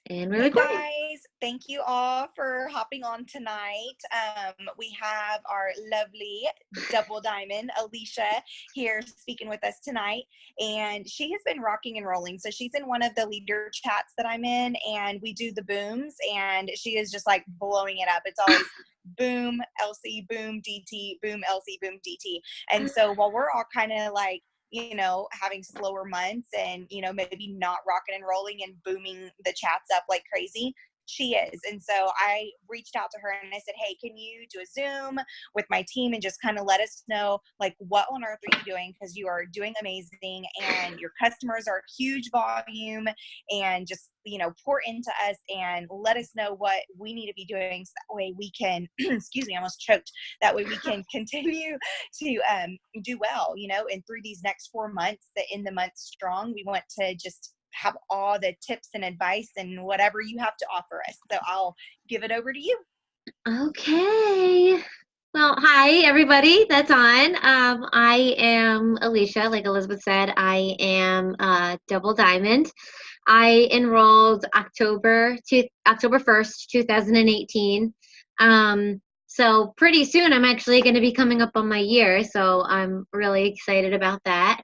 And we're Hey recording. guys, thank you all for hopping on tonight. We have our lovely double diamond, Alicia, here speaking with us tonight. And she has been rocking and rolling. So she's in one of the leader chats that I'm in, and we do the booms, and she is just like blowing it up. It's always boom, Elsie, boom, DT, boom, Elsie, boom, DT. And so while we're all kind of like, having slower months and, maybe not rocking and rolling and booming the chats up like crazy, she is. And so I reached out to her and I said, hey, can you do a Zoom with my team and just kind of let us know, like, what on earth are you doing? Because you are doing amazing and your customers are huge volume, and just, pour into us and let us know what we need to be doing so that way we can, excuse me, I almost choked. That way we can continue to do well, and through these next 4 months, that in the month strong, we want to just have all the tips and advice and whatever you have to offer us. So I'll give it over to you. Okay. Well, hi everybody that's on. I am Alicia, like Elizabeth said. I am double diamond. I enrolled October 1st, 2018. So pretty soon I'm actually going to be coming up on my year, so I'm really excited about that.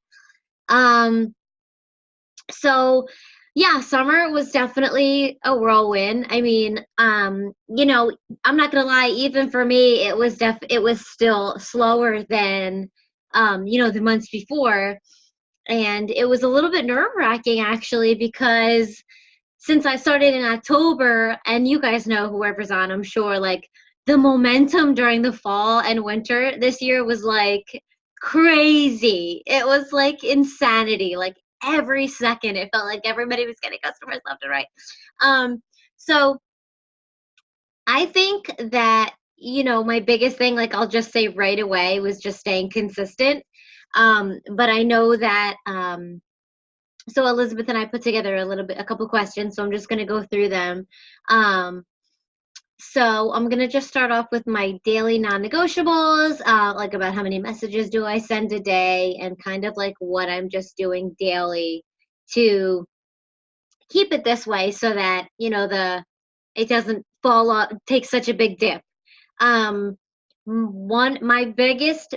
So yeah, summer was definitely a whirlwind. I mean, I'm not gonna lie, even for me, it was still slower than the months before. And it was a little bit nerve-wracking actually, because since I started in October, and you guys know, whoever's on, I'm sure, like, the momentum during the fall and winter this year was like crazy. It was like insanity. Like every second, it felt like everybody was getting customers left and right. So I think that, my biggest thing, like I'll just say right away, was just staying consistent. But I know that, so Elizabeth and I put together a couple questions, so I'm just going to go through them. So I'm going to just start off with my daily non-negotiables, like about how many messages do I send a day, and kind of like what I'm just doing daily to keep it this way so that, it doesn't fall off, take such a big dip. My biggest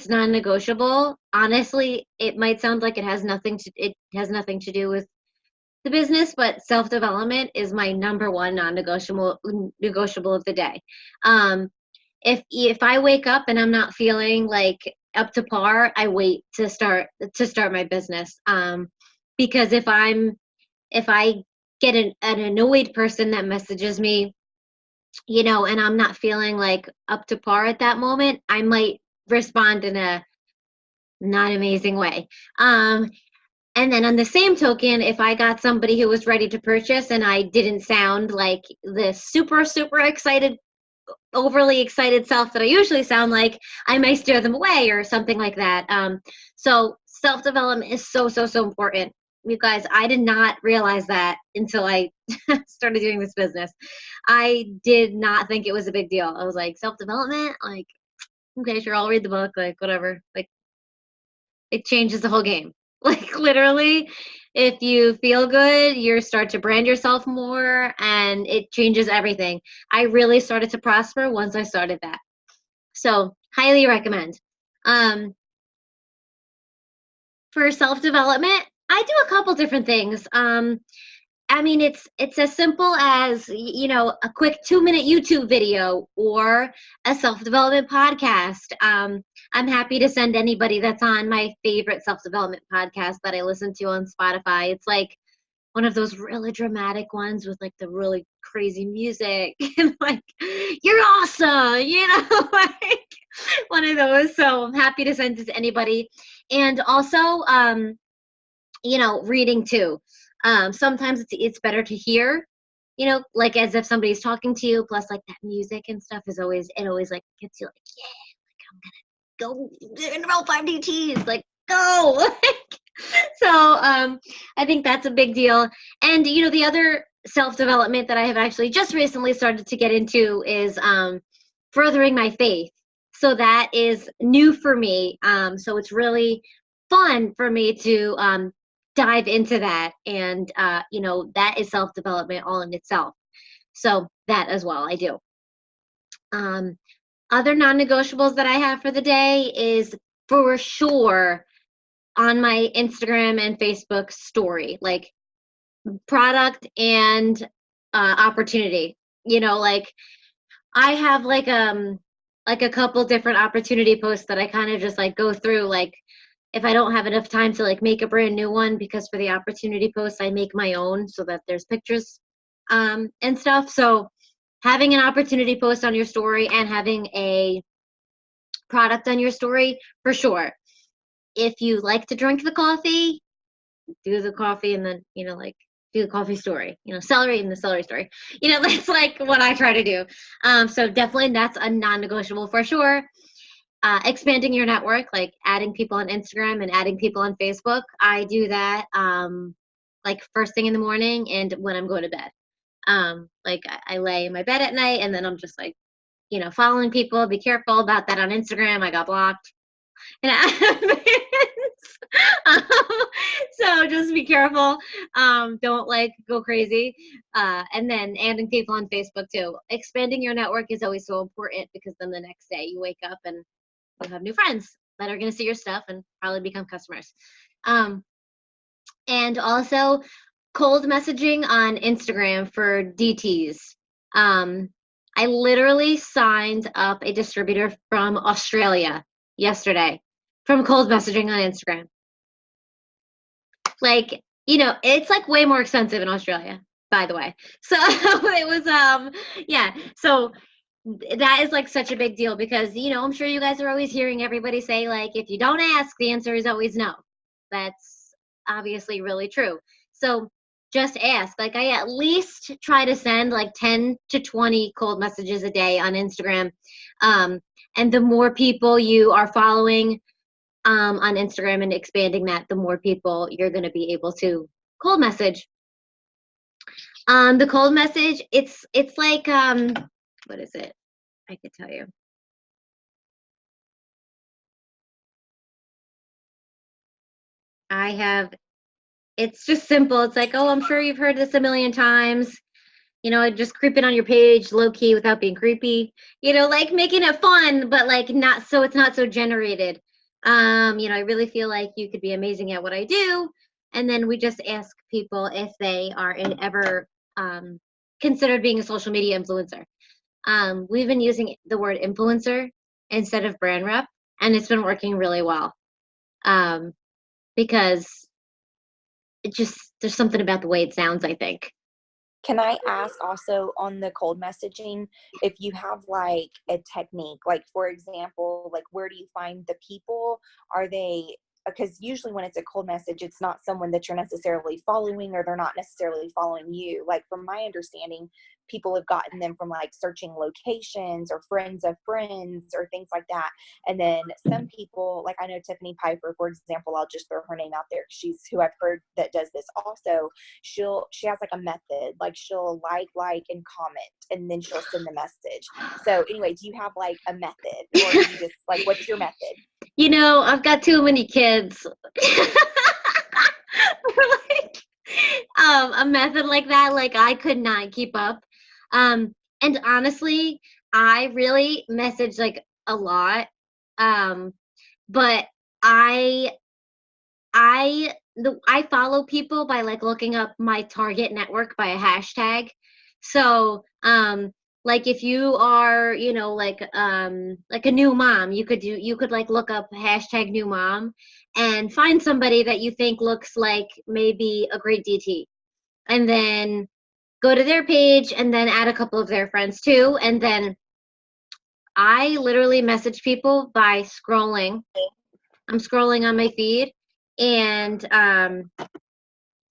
non-negotiable, honestly, it might sound like it has nothing to do with the business, but self-development is my number one non-negotiable of the day. If I wake up and I'm not feeling like up to par, I wait to start my business. Because if I get an annoyed person that messages me, and I'm not feeling like up to par at that moment, I might respond in a not amazing way. And then on the same token, if I got somebody who was ready to purchase and I didn't sound like the super, super excited, overly excited self that I usually sound like, I might steer them away or something like that. So self-development is so, so, so important. You guys, I did not realize that until I started doing this business. I did not think it was a big deal. I was like, self-development? Like, okay, sure, I'll read the book, like, whatever. Like, it changes the whole game. Like, literally, if you feel good, you start to brand yourself more, and it changes everything. I really started to prosper once I started that. So, highly recommend. For self-development, I do a couple different things. I mean, it's as simple as, a quick 2-minute YouTube video or a self-development podcast. I'm happy to send anybody that's on my favorite self-development podcast that I listen to on Spotify. It's like one of those really dramatic ones with like the really crazy music and like, you're awesome, like one of those. So I'm happy to send it to anybody. And also, reading too. Sometimes it's better to hear, like as if somebody's talking to you. Plus, like that music and stuff always like gets you like, yeah, like I'm gonna go enroll 5 DTs, like go. So I think that's a big deal. And the other self-development that I have actually just recently started to get into is furthering my faith. So that is new for me. So it's really fun for me to dive into that. And, that is self-development all in itself. So that as well, I do. Um, Other non-negotiables that I have for the day is for sure on my Instagram and Facebook story, like product and opportunity. Like I have like a couple different opportunity posts that I kind of just like go through, like if I don't have enough time to like make a brand new one, because for the opportunity posts I make my own so that there's pictures and stuff. So having an opportunity post on your story and having a product on your story, for sure. If you like to drink the coffee, do the coffee, and then like do the coffee story, celery and the celery story. That's like what I try to do. So definitely that's a non-negotiable for sure. Expanding your network, like adding people on Instagram and adding people on Facebook. I do that like first thing in the morning and when I'm going to bed. Like I lay in my bed at night and then I'm just like, following people. Be careful about that on Instagram. I got blocked. And um, so just be careful. Don't like go crazy. And then adding people on Facebook too. Expanding your network is always so important, because then the next day you wake up and you have new friends that are going to see your stuff and probably become customers. And also cold messaging on Instagram for DTs. I literally signed up a distributor from Australia yesterday from cold messaging on Instagram. Like, it's like way more expensive in Australia, by the way. So it was, yeah. So that is like such a big deal, because, I'm sure you guys are always hearing everybody say, like, if you don't ask, the answer is always no. That's obviously really true. So just ask. Like, I at least try to send like 10 to 20 cold messages a day on Instagram. And the more people you are following on Instagram and expanding that, the more people you're going to be able to cold message. The cold message, it's like, what is it? I could tell you. It's just simple. It's like, oh, I'm sure you've heard this a million times. Just creeping on your page low key without being creepy. Like making it fun, but like not so it's not so generated. I really feel like you could be amazing at what I do. And then we just ask people if they are ever considered being a social media influencer. We've been using the word influencer instead of brand rep, and it's been working really well. Because there's something about the way it sounds, I think. Can I ask also on the cold messaging, if you have like a technique, like for example, like where do you find the people? Are they, because usually when it's a cold message, it's not someone that you're necessarily following, or they're not necessarily following you. Like from my understanding, people have gotten them from like searching locations or friends of friends or things like that. And then some people, like I know Tiffany Piper, for example, I'll just throw her name out there. She's who I've heard that does this also. She has like a method, like she'll like and comment, and then she'll send the message. So anyway, do you have like a method, or do you just like, what's your method? I've got too many kids. Like, a method like that, like I could not keep up. And honestly, I really message like a lot. But I follow people by like looking up my target network by a hashtag. So like if you are, like a new mom, you could like look up hashtag new mom and find somebody that you think looks like maybe a great DT. And then go to their page and then add a couple of their friends too. And then I literally message people by scrolling. I'm scrolling on my feed, and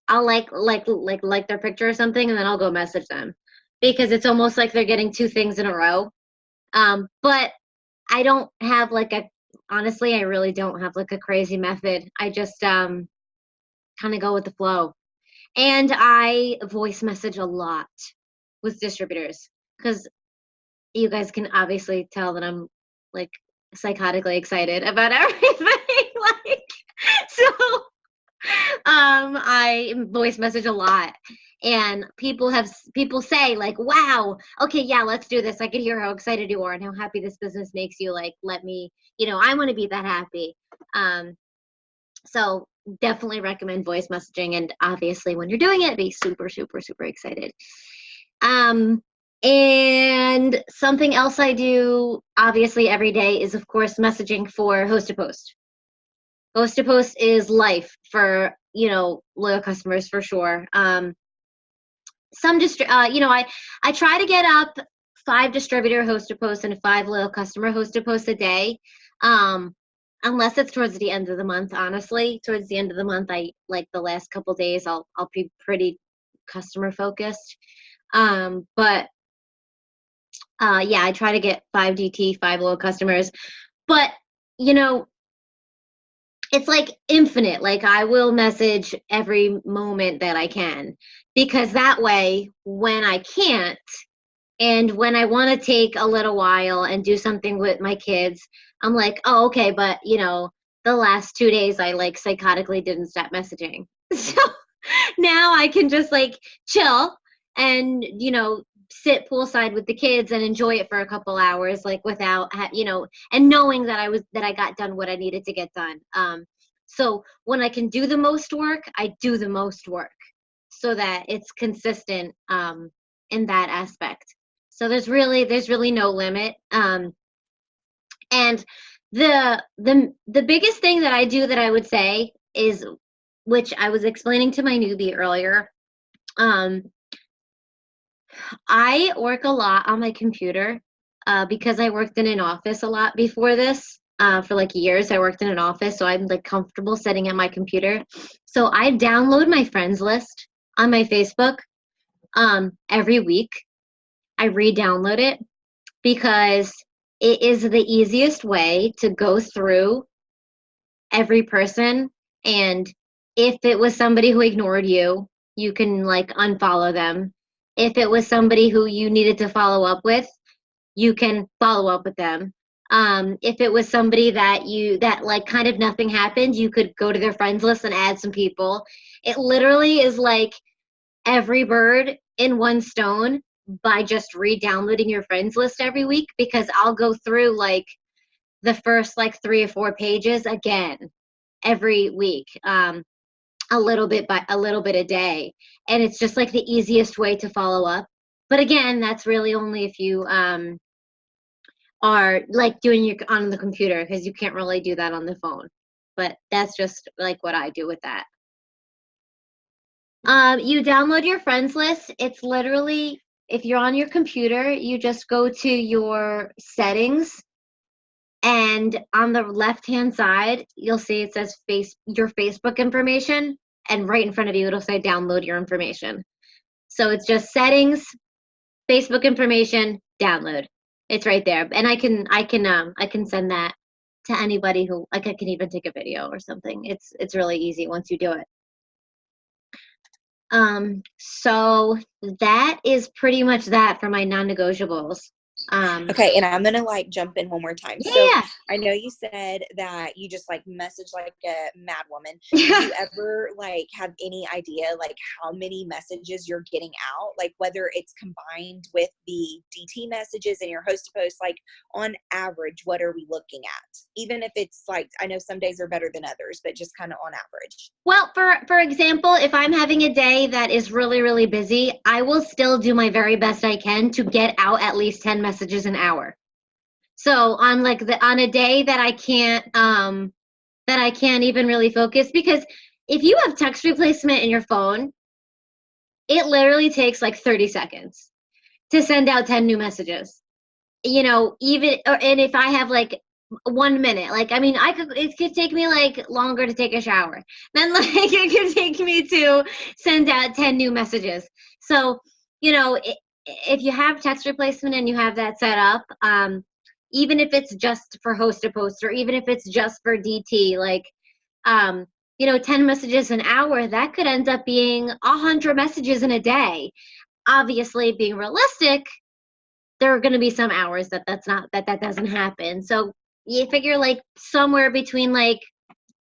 I'll like their picture or something, and then I'll go message them, because it's almost like they're getting two things in a row. But I don't have like honestly, I really don't have like a crazy method. I just kind of go with the flow. And I voice message a lot with distributors, because you guys can obviously tell that I'm like psychotically excited about everything. Like, so I voice message a lot. And people say like, wow, okay, yeah, let's do this. I could hear how excited you are and how happy this business makes you. Like, let me, I want to be that happy. So definitely recommend voice messaging. And obviously when you're doing it, be super, super, super excited. Um, and something else I do obviously every day is of course messaging for host to post. Host to post is life for, loyal customers for sure. I try to get up 5 distributor host to posts and 5 loyal customer host to posts a day. Um, unless it's towards the end of the month, honestly. Towards the end of the month, I like the last couple days I'll be pretty customer focused. But yeah, I try to get 5 DT, 5 loyal customers. But you know, it's like infinite. Like I will message every moment that I can, because that way when I can't, and when I want to take a little while and do something with my kids, I'm like, oh, okay, but the last 2 days I like psychotically didn't stop messaging. So now I can just like chill and, sit poolside with the kids and enjoy it for a couple hours, like without, and knowing that I got done what I needed to get done. So when I can do the most work, I do the most work so that it's consistent, in that aspect. So there's really no limit. And the biggest thing that I do that I would say is, which I was explaining to my newbie earlier, um, I work a lot on my computer, because I worked in an office a lot before this. For like years, I worked in an office, so I'm like comfortable sitting at my computer. So I download my friends list on my Facebook, every week. I re-download it because it is the easiest way to go through every person. And if it was somebody who ignored you, you can like unfollow them. If it was somebody who you needed to follow up with, you can follow up with them. If it was somebody that like kind of nothing happened, you could go to their friends list and add some people. It literally is like every bird in one stone by just re-downloading your friends list every week, because I'll go through like the first like 3 or 4 pages again every week, a little bit by a little bit a day, and it's just like the easiest way to follow up. But again, that's really only if you are like doing your on the computer, because you can't really do that on the phone. But that's just like what I do with that. You download your friends list. It's literally, if you're on your computer, you just go to your settings, and on the left-hand side, you'll see it says your Facebook information, and right in front of you, it'll say download your information. So it's just settings, Facebook information, download. It's right there, and I can send that to anybody who, like, I can even take a video or something. It's really easy once you do it. So that is pretty much that for my non-negotiables. Okay, and I'm gonna like jump in one more time. So Yeah. I know you said that you just like message like a mad woman. Do Yeah. you ever like have any idea like how many messages you're getting out? Like whether it's combined with the DT messages and your host to post, like on average, what are we looking at? Even if it's like, I know some days are better than others, but just kind of on average. Well, for example, if I'm having a day that is really, really busy, I will still do my very best I can to get out at least 10 messages an hour. So on a day that I can't even really focus, because if you have text replacement in your phone, it literally takes like 30 seconds to send out 10 new messages. And if I have like 1 minute, like, I mean, it could take me like longer to take a shower. Then like it could take me to send out 10 new messages. So, if you have text replacement and you have that set up, even if it's just for host to post, or even if it's just for DT, like, 10 messages an hour, that could end up being 100 messages in a day. Obviously, being realistic, there are going to be some hours that doesn't happen. So you figure like somewhere between like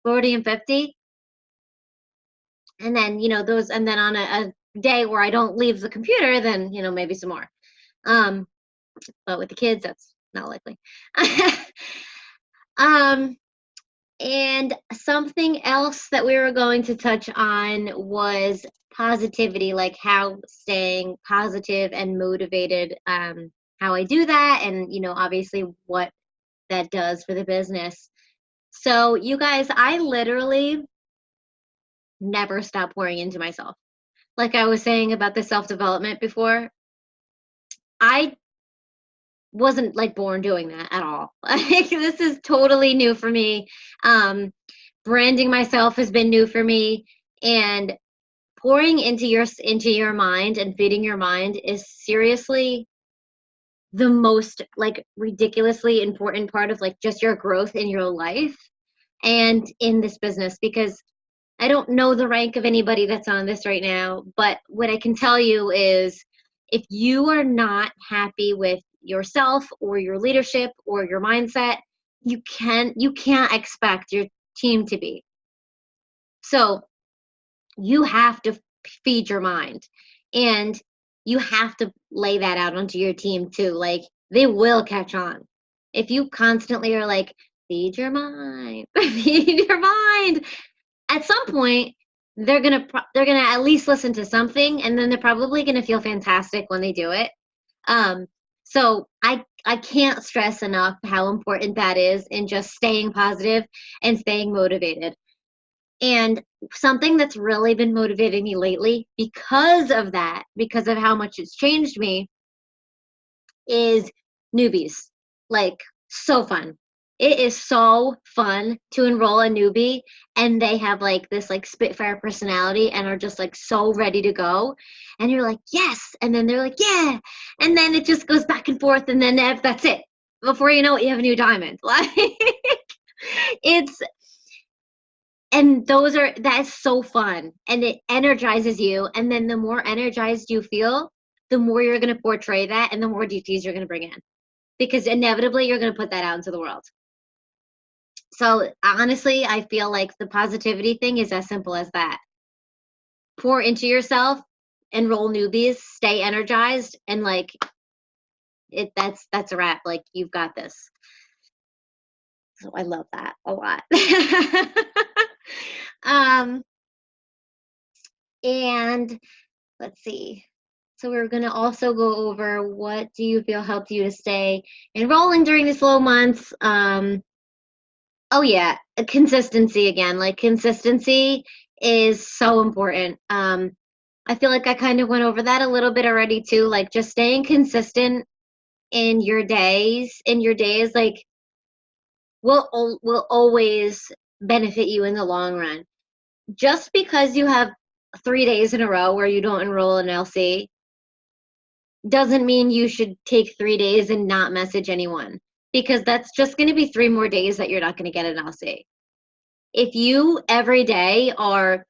40 and 50. And then, those, and then on a day where I don't leave the computer, then, maybe some more. Um, but with the kids, that's not likely. um, and something else that we were going to touch on was positivity, like how staying positive and motivated, how I do that, and, obviously what that does for the business. So, you guys, I literally never stop pouring into myself. Like I was saying about the self development before, I wasn't like born doing that at all. Like this is totally new for me. Branding myself has been new for me, and pouring into your mind and feeding your mind is seriously the most like ridiculously important part of like just your growth in your life and in this business, because I don't know the rank of anybody that's on this right now, but what I can tell you is if you are not happy with yourself or your leadership or your mindset, you can't expect your team to be. So you have to feed your mind, and you have to lay that out onto your team too. Like they will catch on. If you constantly are like, feed your mind, feed your mind, at some point they're gonna at least listen to something, and then they're probably gonna feel fantastic when they do it. um so I can't stress enough how important that is in just staying positive and staying motivated. And something that's really been motivating me lately because of that, because of how much it's changed me, is newbies. Like, so fun. It is so fun to enroll a newbie, and they have like this like spitfire personality and are just like so ready to go. And you're like, yes. And then they're like, yeah. And then it just goes back and forth. And then that's it. Before you know it, you have a new diamond. Like, it's, and that's so fun. And it energizes you. And then the more energized you feel, the more you're going to portray that and the more DTs you're going to bring in, because inevitably you're going to put that out into the world. So honestly, I feel like the positivity thing is as simple as that. Pour into yourself, enroll newbies, stay energized, and like that's a wrap. Like you've got this. So I love that a lot. um and let's see. So we're going to also go over what do you feel helped you to stay enrolling during the slow months. Oh yeah, consistency again. Like consistency is so important. I feel like I kind of went over that a little bit already too. Like just staying consistent in your days, like will always benefit you in the long run. Just because you have 3 days in a row where you don't enroll an LC doesn't mean you should take 3 days and not message anyone, because that's just going to be 3 more days that you're not going to get an LC. If you every day are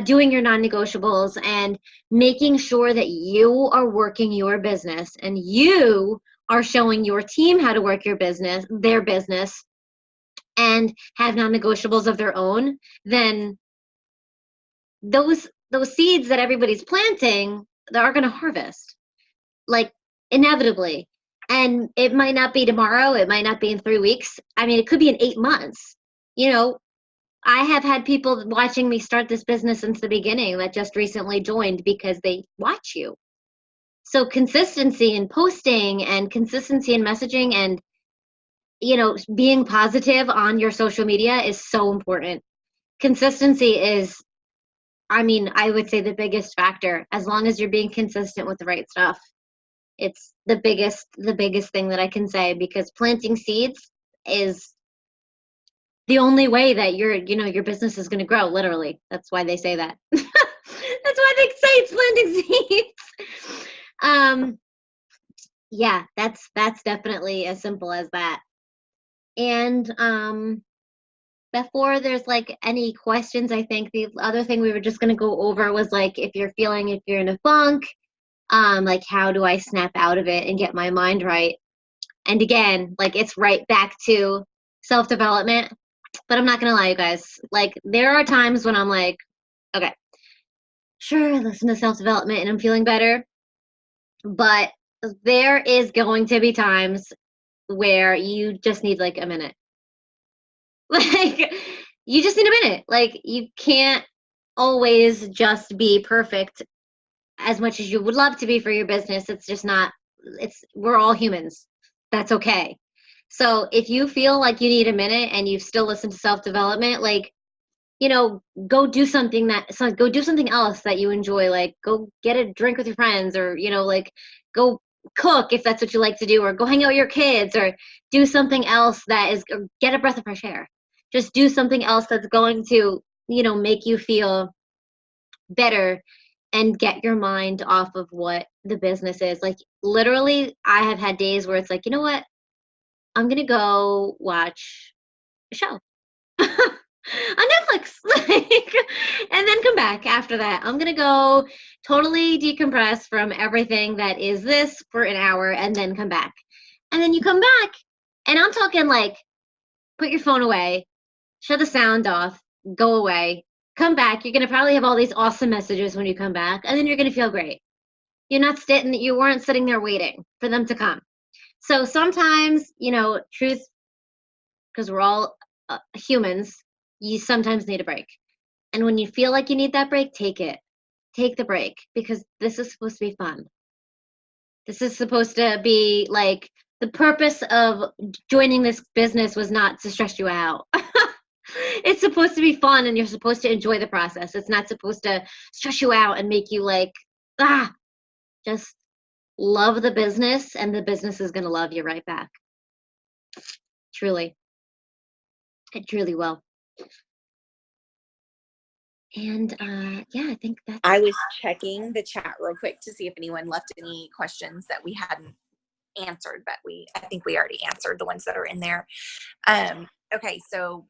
doing your non-negotiables and making sure that you are working your business and you are showing your team how to work their business, and have non-negotiables of their own, then those seeds that everybody's planting, they are going to harvest, like inevitably. And it might not be tomorrow, it might not be in 3 weeks. I mean, it could be in 8 months. You know, I have had people watching me start this business since the beginning that just recently joined because they watch you. So consistency in posting and consistency in messaging and being positive on your social media is so important. Consistency is, I mean, I would say the biggest factor. As long as you're being consistent with the right stuff, it's the biggest thing that I can say, because planting seeds is the only way that your business is going to grow. Literally, that's why they say that. That's why they say it's planting seeds. Yeah, that's definitely as simple as that. And before there's like any questions, I think the other thing we were just going to go over was like if you're in a funk, like how do I snap out of it and get my mind right? And again, like it's right back to self-development. But I'm not gonna lie, you guys. Like there are times when I'm like, okay, sure, I listen to self-development and I'm feeling better, but there is going to be times where you just need like a minute. Like, you just need a minute. Like, you can't always just be perfect as much as you would love to be for your business. It's just not, we're all humans. That's okay. So if you feel like you need a minute and you still listen to self-development, like, go do something go do something else that you enjoy. Like, go get a drink with your friends, or, like, go cook if that's what you like to do, or go hang out with your kids, or do something else or get a breath of fresh air. Just do something else that's going to, make you feel better and get your mind off of what the business is. Like, literally, I have had days where it's like, you know what? I'm going to go watch a show on Netflix, like, and then come back after that. I'm gonna go totally decompress from everything that is this for an hour, and then come back. And then you come back, and I'm talking like, put your phone away, shut the sound off, go away, come back. You're gonna probably have all these awesome messages when you come back, and then you're gonna feel great. You weren't sitting there waiting for them to come. So sometimes, truth, because we're all humans, you sometimes need a break. And when you feel like you need that break, take it. Take the break, because this is supposed to be fun. This is supposed to be like, the purpose of joining this business was not to stress you out. It's supposed to be fun, and you're supposed to enjoy the process. It's not supposed to stress you out and make you like, just love the business, and the business is going to love you right back. Truly. It truly will. And yeah, I think that's. I was checking the chat real quick to see if anyone left any questions that we hadn't answered, but I think we already answered the ones that are in there. Okay, so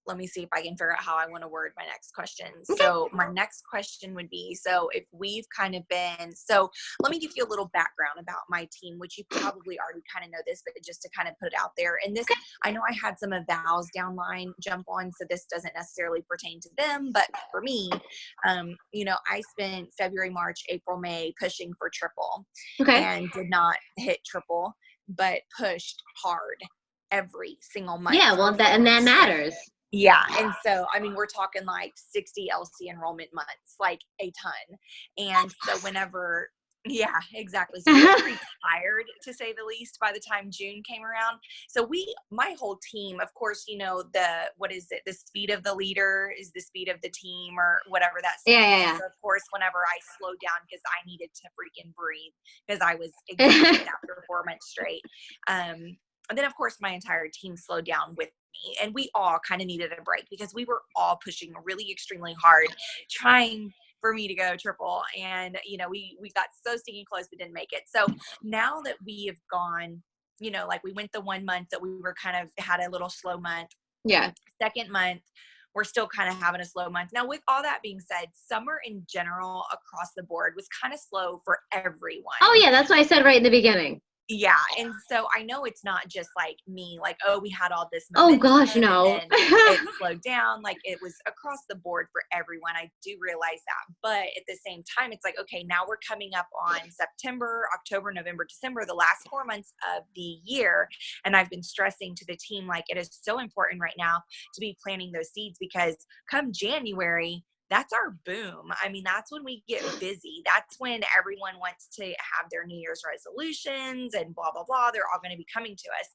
let me see if I can figure out how I want to word my next question. Okay. So my next question would be, so if we've kind of been, so let me give you a little background about my team, which you probably already kind of know this, but just to kind of put it out there. And this, I know I had some of Val's downline jump on, so this doesn't necessarily pertain to them, but for me, I spent February, March, April, May pushing for triple, and did not hit triple, but pushed hard every single month. Yeah, well, that matters. Yeah. And so, I mean, we're talking like 60 LC enrollment months, like a ton. And so whenever, yeah, exactly. So we were pretty tired, to say the least, by the time June came around. So my whole team, of course, the speed of the leader is the speed of the team, or whatever that saying is. So of course, whenever I slowed down because I needed to freaking breathe because I was exhausted after 4 months straight. And then, of course, my entire team slowed down with me, and we all kind of needed a break because we were all pushing really extremely hard, trying for me to go triple. And, we got so stinking close, but didn't make it. So now that we have gone, like we went the 1 month that we were kind of had a little slow month. Yeah. Second month, we're still kind of having a slow month. Now, with all that being said, summer in general across the board was kind of slow for everyone. Oh, yeah. That's what I said right in the beginning. Yeah. And so I know it's not just like me, like, oh, we had all this momentum. Oh gosh, no. And it slowed down. Like, it was across the board for everyone. I do realize that. But at the same time, it's like, okay, now we're coming up on September, October, November, December, the last 4 months of the year. And I've been stressing to the team, like, it is so important right now to be planting those seeds, because come January, that's our boom. I mean, that's when we get busy. That's when everyone wants to have their New Year's resolutions and blah, blah, blah. They're all going to be coming to us.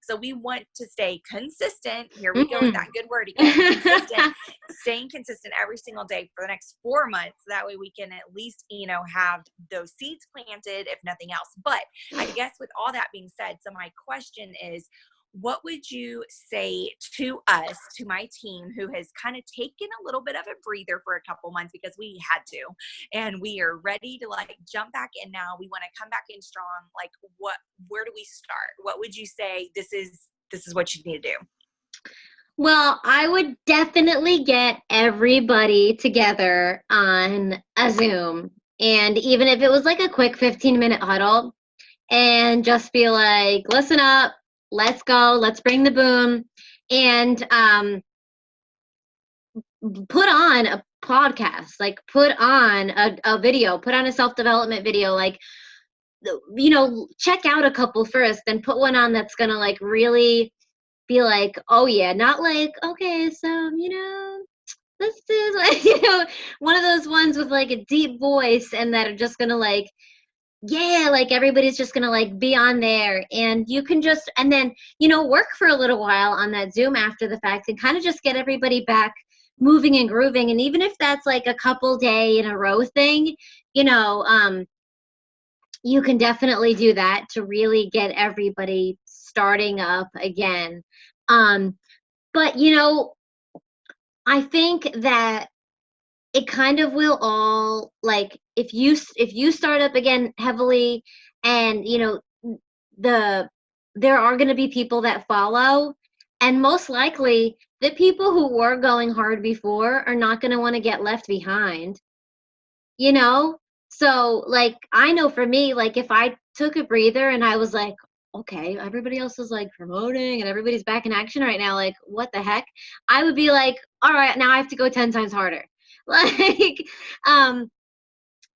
So we want to stay consistent. Here we go with that good word again. Consistent, staying consistent every single day for the next 4 months. That way we can at least, have those seeds planted, if nothing else. But I guess with all that being said, so my question is, what would you say to us, to my team, who has kind of taken a little bit of a breather for a couple months because we had to, and we are ready to like jump back in now. We want to come back in strong. Like, where do we start? What would you say this is what you need to do? Well, I would definitely get everybody together on a Zoom. And even if it was like a quick 15-minute huddle, and just be like, listen up, let's go, let's bring the boom, and put on podcasts, like put on a video, put on a self-development video, like, check out a couple first, then put one on that's gonna like really be like, oh yeah, not like, okay, so this is like, one of those ones with like a deep voice and that are just gonna like, yeah, like everybody's just gonna like be on there, and you can just, and then work for a little while on that Zoom after the fact and kind of just get everybody back moving and grooving. And even if that's like a couple day in a row thing, you know um you can definitely do that to really get everybody starting up again. But I think that it kind of will all, like, if you start up again heavily, and the there are going to be people that follow, and most likely the people who were going hard before are not going to want to get left behind, you know? So, like, I know for me, like, if I took a breather and I was like, okay, everybody else is like promoting and everybody's back in action right now, like, what the heck? I would be like, all right, now I have to go 10 times harder. Like, um,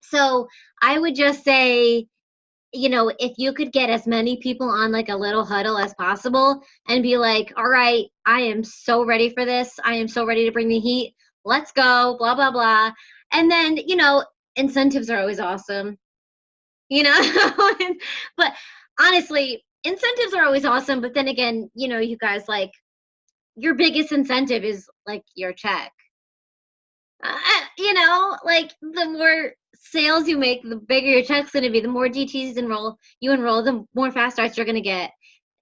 so I would just say, if you could get as many people on like a little huddle as possible and be like, all right, I am so ready for this. I am so ready to bring the heat. Let's go, blah, blah, blah. And then, incentives are always awesome, you know? But honestly, incentives are always awesome. But then again, you guys, like, your biggest incentive is like your check. Like, the more sales you make, the bigger your check's going to be. The more DTs you enroll, the more fast starts you're going to get.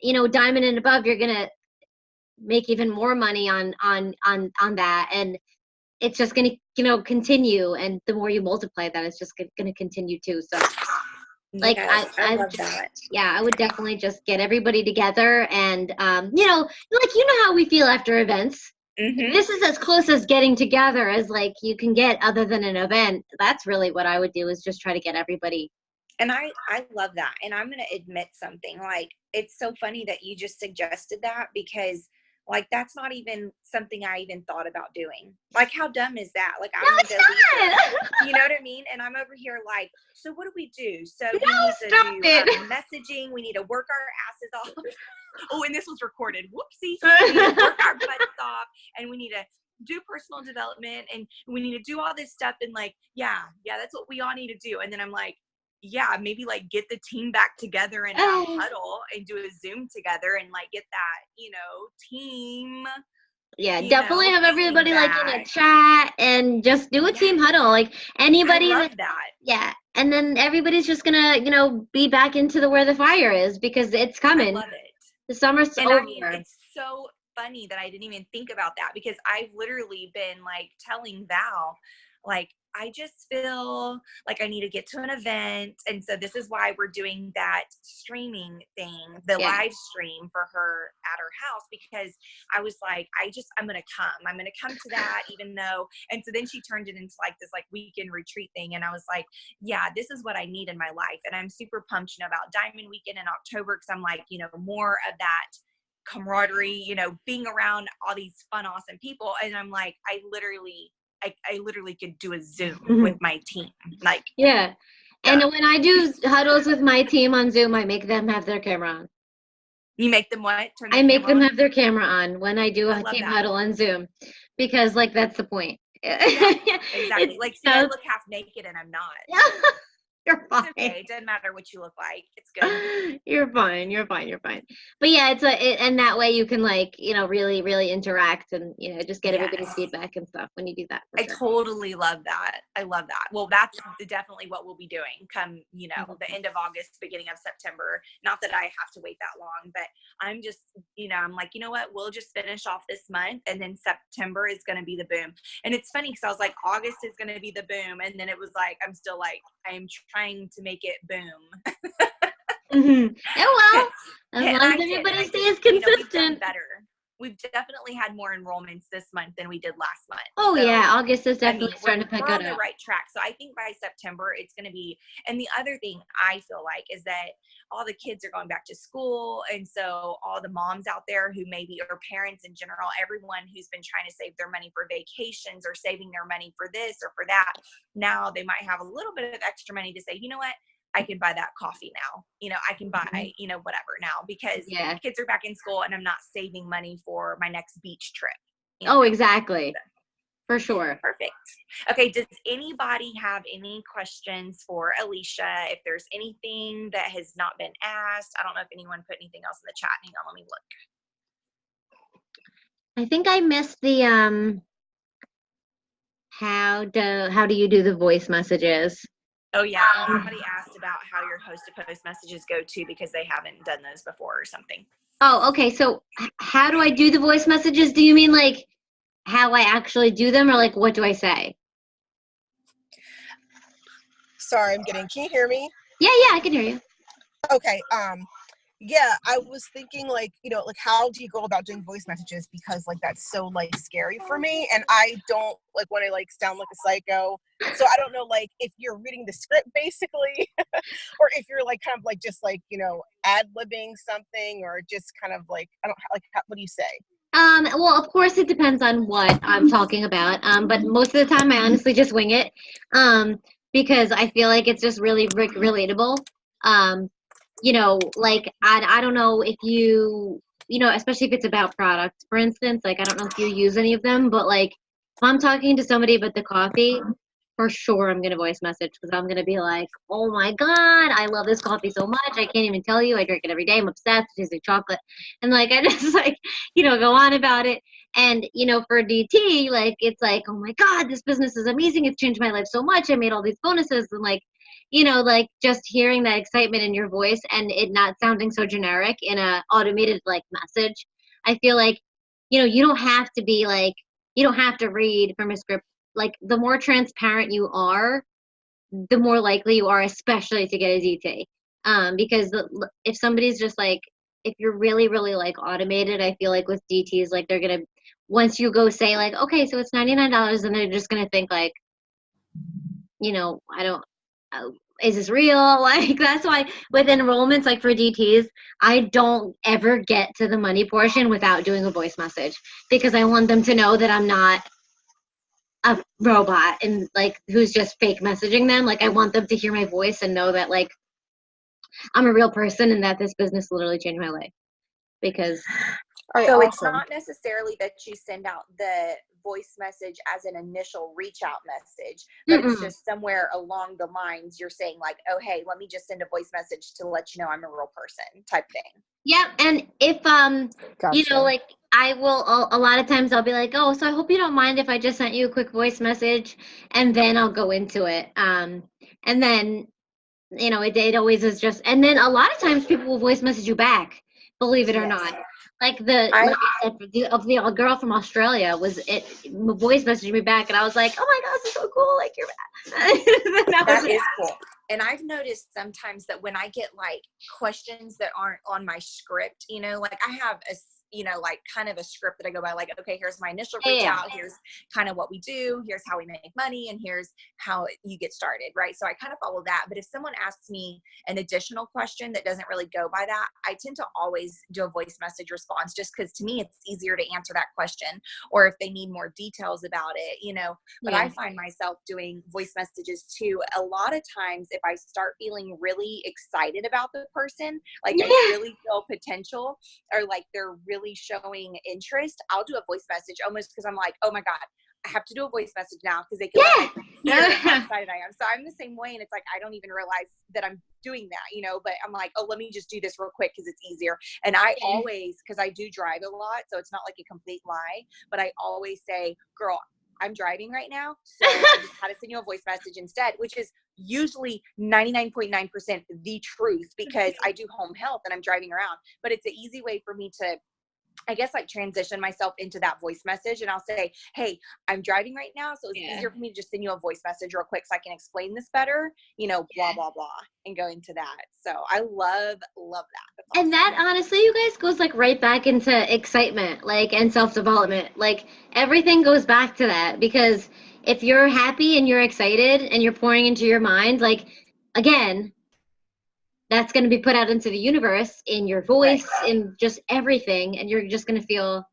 Diamond and above, you're going to make even more money on that, and it's just going to continue. And the more you multiply that, it's just going to continue too. So, like, Yes, I love that. yeah, I would definitely just get everybody together, and like, how we feel after events. Mm-hmm. This is as close as getting together as like you can get other than an event. That's really what I would do, is just try to get everybody. And I love that. And I'm going to admit something. Like, it's so funny that you just suggested that, because like, that's not even something I even thought about doing. Like, how dumb is that? Like, No, I'm it's not. you know what I mean? And I'm over here like, so what do we do? So No, we need to stop do it. messaging. We need to work our asses off. Oh, and this was recorded. Whoopsie. We need to work our butts off, and we need to do personal development, and we need to do all this stuff. And like, yeah, that's what we all need to do. And then I'm like, yeah, maybe like get the team back together in a huddle and do a Zoom together and like get that, team. Yeah, definitely have everybody like in a back. chat and just do a team huddle. Like, anybody I love that. Yeah, and then everybody's just gonna, be back into where the fire is, because it's coming. I love it. The summer's And over. I mean, it's so funny that I didn't even think about that, because I've literally been like telling Val, like, I just feel like I need to get to an event. And so this is why we're doing that streaming thing, the live stream for her at her house, because I was like, I'm going to come to that, even though. And so then she turned it into like this like weekend retreat thing. And I was like, yeah, this is what I need in my life. And I'm super pumped, about Diamond Weekend in October, because I'm like, more of that camaraderie, being around all these fun, awesome people. And I'm like, I literally could do a Zoom with my team. Like, yeah. And when I do huddles with my team on Zoom, I make them have their camera on. You make them what? I make them have their camera on when I do a team huddle on Zoom, because like, that's the point. Yeah, exactly. Like, see, I look half naked and I'm not. You're fine. It's okay. It doesn't matter what you look like. It's good. You're fine. But yeah, and that way you can, like, really, really interact, and just get everybody's feedback and stuff when you do that. I totally love that. I love that. Well, that's definitely what we'll be doing come, the end of August, beginning of September. Not that I have to wait that long, but I'm just, I'm like, what? We'll just finish off this month, and then September is going to be the boom. And it's funny, because I was like, August is going to be the boom, and then it was like, I'm still like, I'm trying to make it boom. Oh, well, as long as everybody stays consistent. we've definitely had more enrollments this month than we did last month. Oh, So, yeah. August is I mean, definitely starting to pick we're it on the up. right track. So I think by September it's going to be, and the other thing I feel like is that all the kids are going back to school. And so all the moms out there who maybe, or parents in general, everyone who's been trying to save their money for vacations or saving their money for this or for that, now they might have a little bit of extra money to say, you know what? I can buy that coffee now. I can buy, whatever now, because Yeah. kids are back in school and I'm not saving money for my next beach trip. Oh, exactly. For sure. Perfect. Okay. Does anybody have any questions for Alicia? If there's anything that has not been asked, I don't know if anyone put anything else in the chat. Hang on, let me look. I think I missed the how do you do the voice messages? Oh yeah, and somebody asked about how your host to post messages go to because they haven't done those before or something. Oh, okay. So how do I do the voice messages? Do you mean like how I actually do them, or like what do I say? Sorry, can you hear me? Yeah, I can hear you. Okay. Yeah, I was thinking like, like how do you go about doing voice messages? Because like that's so like scary for me, and I don't like when I like sound like a psycho. So I don't know like if you're reading the script basically, or if you're like kind of like just like ad-libbing something, or just kind of like I don't like what do you say? Well, of course it depends on what I'm talking about. But most of the time I honestly just wing it. Because I feel like it's just really relatable. Like I don't know if especially if it's about products, for instance, like I don't know if you use any of them, but like if I'm talking to somebody about the coffee, for sure I'm gonna voice message because I'm gonna be like, oh my god, I love this coffee so much. I can't even tell you. I drink it every day. I'm obsessed. It tastes like chocolate, and like I just like go on about it. And for DT, like it's like, oh my god, this business is amazing. It's changed my life so much. I made all these bonuses, and like like just hearing that excitement in your voice and it not sounding so generic in a automated like message. I feel like you don't have to be like you don't have to read from a script. Like the more transparent you are, the more likely you are, especially to get a DT. Because if somebody's just like, if you're really, really like automated, I feel like with DTs, like they're gonna, once you go say like, okay, so it's $99, and they're just gonna think like, I don't, is this real? Like that's why with enrollments, like for DTs, I don't ever get to the money portion without doing a voice message because I want them to know that I'm not a robot and like who's just fake messaging them. Like I want them to hear my voice and know that like I'm a real person and that this business literally changed my life. Because so awesome. It's not necessarily that you send out the voice message as an initial reach out message, but it's just somewhere along the lines you're saying like, oh hey, let me just send a voice message to let you know I'm a real person type thing. Yeah, and if Gotcha. like I will a lot of times I'll be like, oh, so I hope you don't mind if I just sent you a quick voice message, and then I'll go into it. And then it always is just, and then a lot of times people will voice message you back, believe it or not. Like like I said, the girl from Australia voice messaged me back, and I was like, oh my god, this is so cool! Like you're back. that is cool. And I've noticed sometimes that when I get like questions that aren't on my script, like I have a like kind of a script that I go by, like, okay, here's my initial reach out, here's kind of what we do, here's how we make money, and here's how you get started, right? So I kind of follow that. But if someone asks me an additional question that doesn't really go by that, I tend to always do a voice message response just because to me it's easier to answer that question, or if they need more details about it, But I find myself doing voice messages too. A lot of times if I start feeling really excited about the person, like I really feel potential, or like they're really showing interest, I'll do a voice message almost because I'm like, oh my god, I have to do a voice message now because they can hear how excited I am. So I'm the same way, and it's like I don't even realize that I'm doing that, but I'm like, oh, let me just do this real quick because it's easier. And I always, because I do drive a lot, so it's not like a complete lie, but I always say, girl, I'm driving right now, so I just had to send you a voice message instead, which is usually 99.9% the truth because I do home health and I'm driving around. But it's an easy way for me to, I guess, like transition myself into that voice message, and I'll say, hey, I'm driving right now, so it's easier for me to just send you a voice message real quick so I can explain this better, blah, blah, blah, and go into that. So I love that. That's awesome. And that, honestly, you guys, goes like right back into excitement, like, and self-development. Like, everything goes back to that, because if you're happy and you're excited and you're pouring into your mind, like, again, that's going to be put out into the universe in your voice, in just everything, and you're just going to feel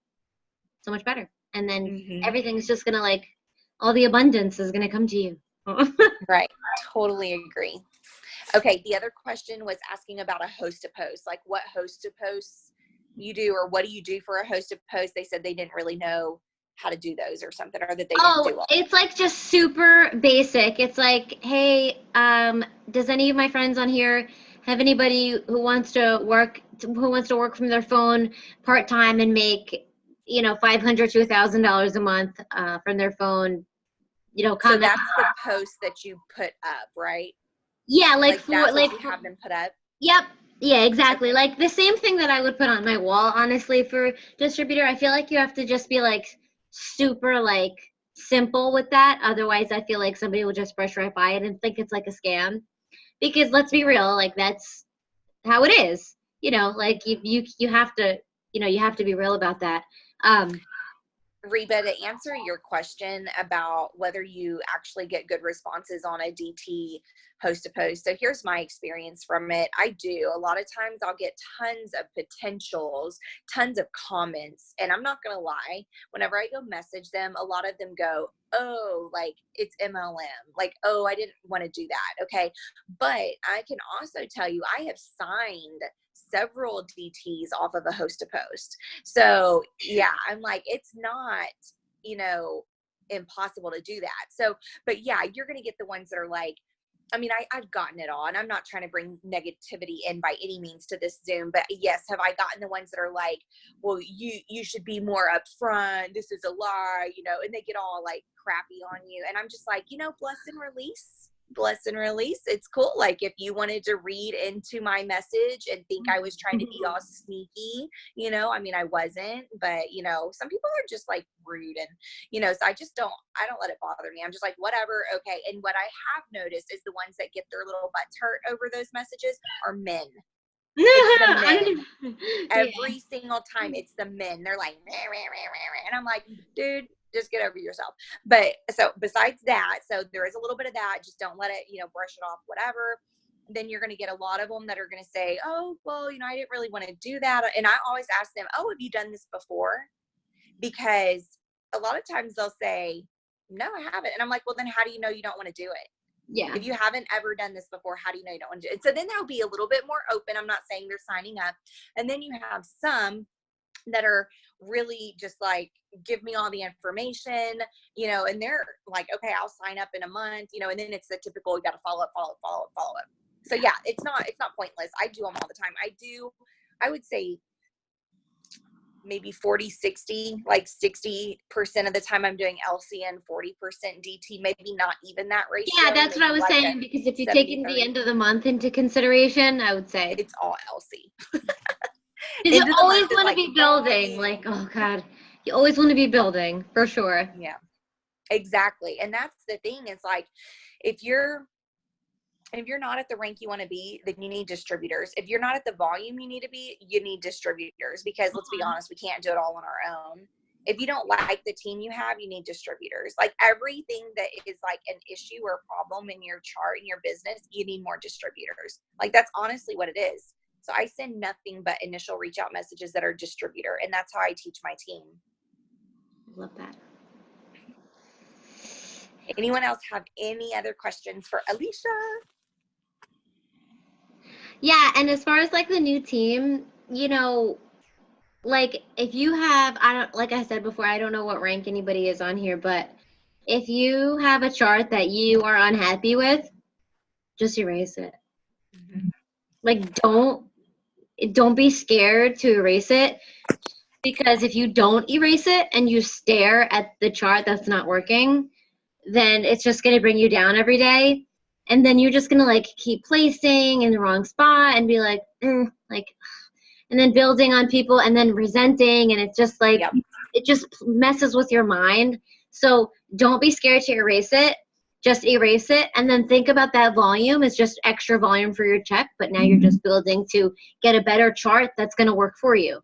so much better. And then everything's just going to, like, all the abundance is going to come to you. Right. Totally agree. Okay. The other question was asking about a host to post, like what host to posts you do, or what do you do for a host to post? They said they didn't really know how to do those or something, or that they didn't do all. It's like just super basic. It's like, hey, does any of my friends on here have anybody who wants to work from their phone part-time and make, $500 to $1,000 a month from their phone, So comment. that's the post that you put up, right? Yeah, that's what you have them put up. Yep. Yeah, exactly. Okay. Like the same thing that I would put on my wall, honestly, for distributor. I feel like you have to just be like super like simple with that. Otherwise, I feel like somebody will just brush right by it and think it's like a scam. Because let's be real, like that's how it is. Like you have to, you have to be real about that. Reba, to answer your question about whether you actually get good responses on a DT host to post. So here's my experience from it. I do. A lot of times I'll get tons of potentials, tons of comments. And I'm not going to lie, whenever I go message them, a lot of them go, oh, like it's MLM. Like, oh, I didn't want to do that. Okay. But I can also tell you, I have signed several DTs off of a host to post. So yeah, I'm like, it's not, impossible to do that. So, but yeah, you're going to get the ones that are like, I mean, I've gotten it all, and I'm not trying to bring negativity in by any means to this Zoom, but yes, have I gotten the ones that are like, well, you should be more upfront. This is a lie, and they get all like crappy on you. And I'm just like, bless and release. It's cool. Like if you wanted to read into my message and think I was trying to be all sneaky, I mean, I wasn't, but some people are just like rude and, so I don't let it bother me. I'm just like, whatever. Okay. And what I have noticed is the ones that get their little butts hurt over those messages are men. It's the men. Every single time it's the men. They're like, and I'm like, dude, just get over yourself. But so besides that, so there is a little bit of that. Just don't let it, brush it off, whatever. Then you're going to get a lot of them that are going to say, oh, well, I didn't really want to do that. And I always ask them, oh, have you done this before? Because a lot of times they'll say, no, I haven't. And I'm like, well, then how do you know you don't want to do it? Yeah. If you haven't ever done this before, how do you know you don't want to do it? So then they'll be a little bit more open. I'm not saying they're signing up. And then you have some that are really just like, give me all the information, and they're like, okay, I'll sign up in a month, and then it's the typical, you got to follow up. So yeah, it's not pointless. I do them all the time. I would say maybe 40-60, like 60% of the time I'm doing LC and 40% DT, maybe not even that ratio. Yeah, that's what I was saying, because if you're taking the end of the month into consideration, I would say it's all LC. Because you always want to be building, like, oh God, you always want to be building, for sure. Yeah, exactly. And that's the thing, is like, if you're not at the rank you want to be, then you need distributors. If you're not at the volume you need to be, you need distributors, because let's be honest, we can't do it all on our own. If you don't like the team you have, you need distributors. Like everything that is like an issue or problem in your chart, in your business, you need more distributors. Like that's honestly what it is. So I send nothing but initial reach out messages that are distributor. And that's how I teach my team. Love that. Anyone else have any other questions for Alicia? Yeah. And as far as like the new team, like if you have, like I said before, I don't know what rank anybody is on here, but if you have a chart that you are unhappy with, just erase it. Mm-hmm. Like don't be scared to erase it, because if you don't erase it and you stare at the chart that's not working, then it's just going to bring you down every day. And then you're just going to like keep placing in the wrong spot and be like, and then building on people and then resenting. And it's just like, It just messes with your mind. So don't be scared to erase it. just erase it, and then think about that volume as just extra volume for your check, but now you're just building to get a better chart that's going to work for you,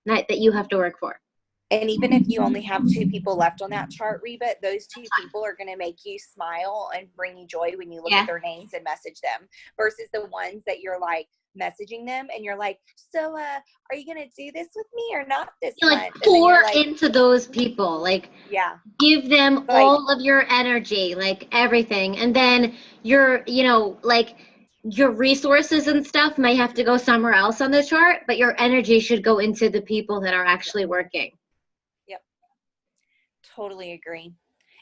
not that you have to work for. And even if you only have 2 people left on that chart, Reba, those 2 people are going to make you smile and bring you joy when you look at their names and message them, versus the ones that you're like messaging them and you're like, so are you going to do this with me or not this you month? like pour into those people, like give them all of your energy, like everything, and then your, you know, like your resources and stuff may have to go somewhere else on the chart, but your energy should go into the people that are actually working. Yep. Totally agree.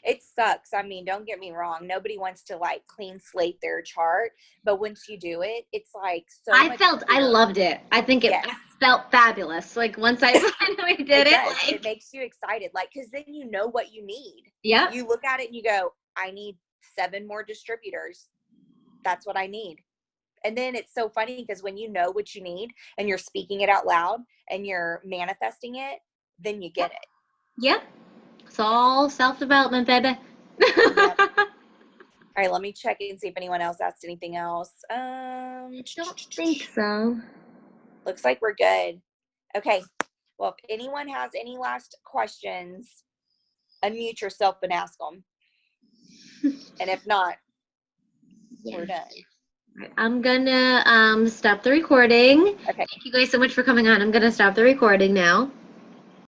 It sucks. I mean, don't get me wrong. Nobody wants to like clean slate their chart, but once you do it, it's like so I loved it. I think it felt fabulous. Like once I finally did it. Like, it makes you excited. Like, cause then you know what you need. Yeah. You look at it and you go, I need 7 more distributors. That's what I need. And then it's so funny because when you know what you need and you're speaking it out loud and you're manifesting it, then you get it. Yep. It's all self-development, baby. Yep. All right, let me check and see if anyone else asked anything else. I don't think so. Looks like we're good. Okay. Well, if anyone has any last questions, unmute yourself and ask them. And if not, we're done. I'm gonna stop the recording. Okay. Thank you guys so much for coming on. I'm gonna stop the recording now.